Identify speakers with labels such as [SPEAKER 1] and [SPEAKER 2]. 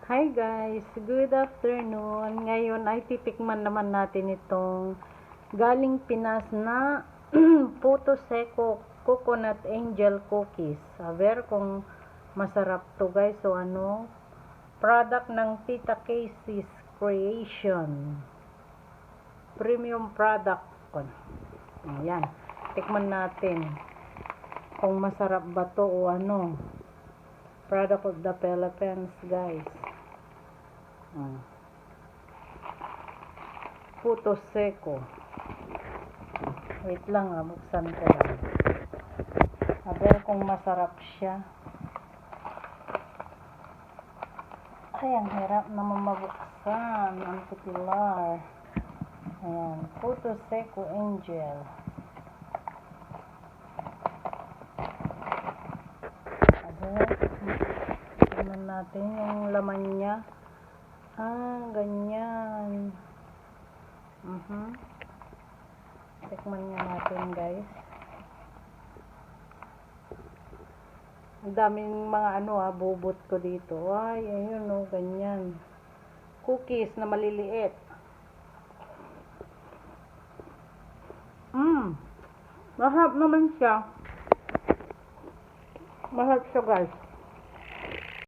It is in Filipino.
[SPEAKER 1] Hi guys, good afternoon. Ngayon ay titikman naman natin itong galing Pinas na Puto Seco Coconut Angel Cookies. Saber kung masarap to guys. So product ng Tita Casey's Creation. Premium product. Ayan, tikman natin kung masarap ba to o product of the Philippines guys. Puto Seco. Wait lang buksan ko lang. Aber kung masarap siya. Ay, ang hirap naman mabuksan. Ang pilar. Ayan, Puto Seco Angel. Aber, tingnan natin yung laman niya. Ganyan. Tikman nga natin guys. Ang daming mga bubot ko dito. Ay, ayun ganyan. Cookies na maliliit. Masarap naman siya. Masarap siya guys.